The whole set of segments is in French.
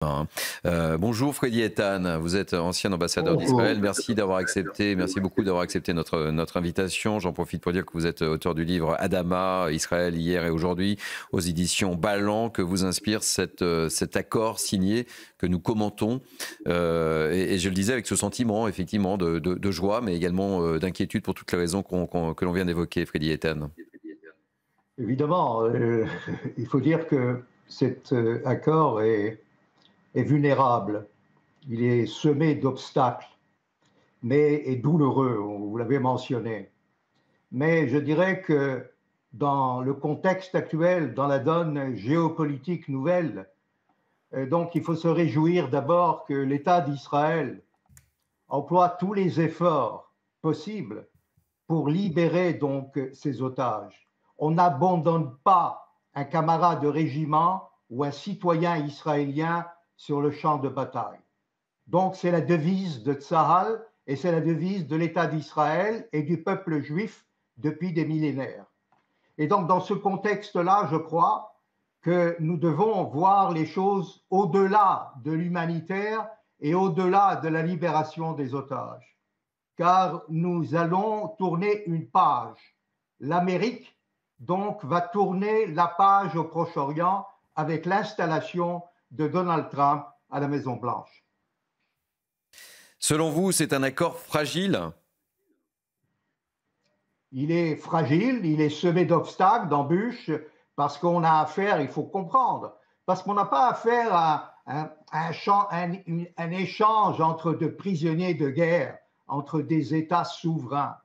Bonjour Freddy Ethan, vous êtes ancien ambassadeur Bonjour. d'Israël. Merci beaucoup d'avoir accepté notre invitation. J'en profite pour dire que vous êtes auteur du livre Adama, Israël hier et aujourd'hui, aux éditions Ballant, que vous inspire cet accord signé que nous commentons. Et je le disais avec ce sentiment effectivement de joie, mais également d'inquiétude pour toutes les raisons que l'on vient d'évoquer, Freddy Ethan. Évidemment, il faut dire que cet accord est vulnérable. Il est semé d'obstacles, mais est douloureux, vous l'avez mentionné. Mais je dirais que dans le contexte actuel, dans la donne géopolitique nouvelle, donc il faut se réjouir d'abord que l'État d'Israël emploie tous les efforts possibles pour libérer donc ces otages. On n'abandonne pas un camarade de régiment ou un citoyen israélien sur le champ de bataille. Donc c'est la devise de Tsahal et c'est la devise de l'État d'Israël et du peuple juif depuis des millénaires. Et donc dans ce contexte-là, je crois que nous devons voir les choses au-delà de l'humanitaire et au-delà de la libération des otages. Car nous allons tourner une page. L'Amérique, donc, va tourner la page au Proche-Orient avec l'installation de Donald Trump à la Maison-Blanche. Selon vous, c'est un accord fragile ? Il est fragile, il est semé d'obstacles, d'embûches, parce qu'on a affaire, il faut comprendre, parce qu'on n'a pas affaire à un échange entre deux prisonniers de guerre, entre des États souverains.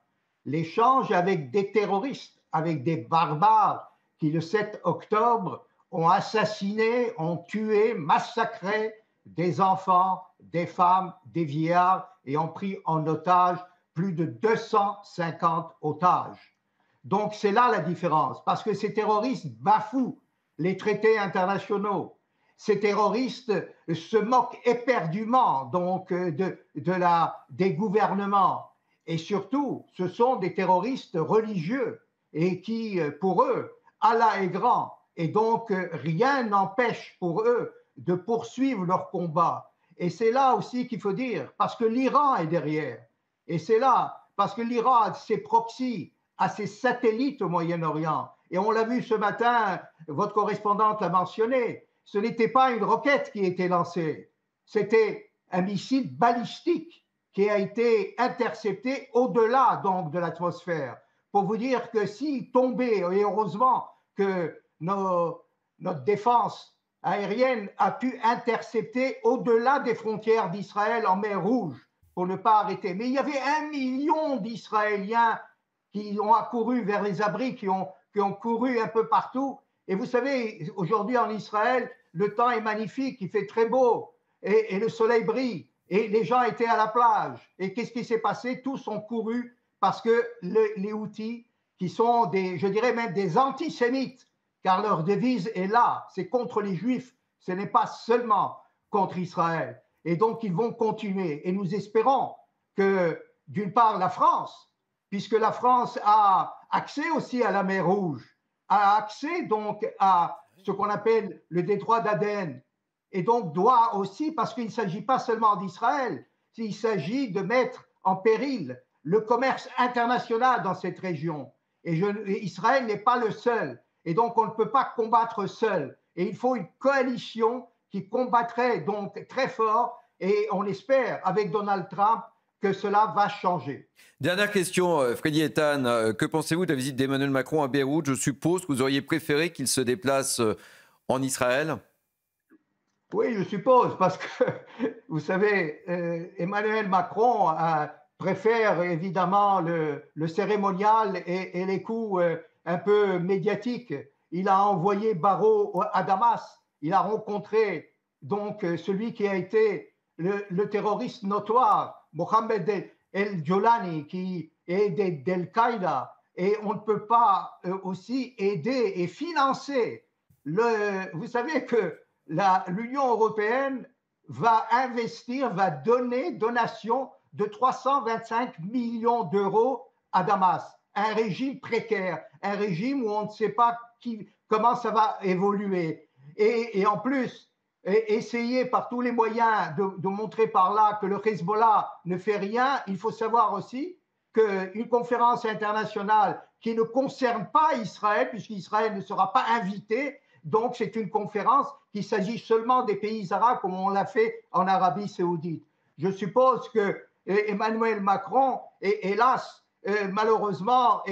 L'échange avec des terroristes, avec des barbares qui, le 7 octobre, ont assassiné, ont tué, massacré des enfants, des femmes, des vieillards et ont pris en otage plus de 250 otages. Donc c'est là la différence, parce que ces terroristes bafouent les traités internationaux. Ces terroristes se moquent éperdument donc des gouvernements. Et surtout, ce sont des terroristes religieux et qui, pour eux, Allah est grand. Et donc, rien n'empêche pour eux de poursuivre leur combat. Et c'est là aussi qu'il faut dire, parce que l'Iran est derrière. Et c'est là, parce que l'Iran a ses proxys, a ses satellites au Moyen-Orient. Et on l'a vu ce matin, votre correspondante l'a mentionné, ce n'était pas une roquette qui a été lancée, c'était un missile balistique qui a été intercepté au-delà donc de l'atmosphère. Pour vous dire que s'il tombait, et heureusement que notre défense aérienne a pu intercepter au-delà des frontières d'Israël en mer Rouge pour ne pas arrêter. Mais il y avait 1 million d'Israéliens qui ont accouru vers les abris, qui ont couru un peu partout. Et vous savez, aujourd'hui en Israël, le temps est magnifique, il fait très beau et le soleil brille. Et les gens étaient à la plage. Et qu'est-ce qui s'est passé? Tous ont couru parce que les Houthis, qui sont des, je dirais même des antisémites, car leur devise est là, c'est contre les Juifs, ce n'est pas seulement contre Israël. Et donc, ils vont continuer. Et nous espérons que, d'une part, la France, puisque la France a accès aussi à la mer Rouge, a accès donc à ce qu'on appelle le détroit d'Aden, et donc doit aussi, parce qu'il ne s'agit pas seulement d'Israël, il s'agit de mettre en péril le commerce international dans cette région. Et Israël n'est pas le seul. Et donc, on ne peut pas combattre seul. Et il faut une coalition qui combattrait donc très fort. Et on espère, avec Donald Trump, que cela va changer. Dernière question, Freddy Ethan. Que pensez-vous de la visite d'Emmanuel Macron à Beyrouth? Je suppose que vous auriez préféré qu'il se déplace en Israël? Oui, je suppose, parce que, vous savez, Emmanuel Macron préfère évidemment le cérémonial et les coups un peu médiatiques. Il a envoyé Barrot à Damas. Il a rencontré donc celui qui a été le terroriste notoire, Mohamed El-Jolani, qui est d'Al-Qaïda. Et on ne peut pas aussi aider et financer. Vous savez que l'Union européenne va investir, va donner donation de 325 millions d'euros à Damas, un régime précaire, un régime où on ne sait pas comment ça va évoluer. Et en plus, essayer par tous les moyens de montrer par là que le Hezbollah ne fait rien, il faut savoir aussi qu'une conférence internationale qui ne concerne pas Israël, puisqu'Israël ne sera pas invité, donc c'est une conférence qui s'agit seulement des pays arabes comme on l'a fait en Arabie saoudite. Je suppose que Emmanuel Macron, hélas, malheureusement,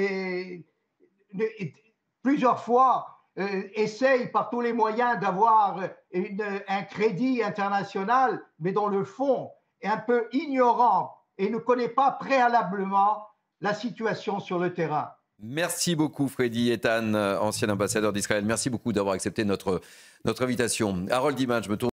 plusieurs fois essaye par tous les moyens d'avoir un crédit international, mais dans le fond est un peu ignorant et ne connaît pas préalablement la situation sur le terrain. Merci beaucoup Freddy Eitan, ancien ambassadeur d'Israël. Merci beaucoup d'avoir accepté notre invitation. Harold Iman, je me tourne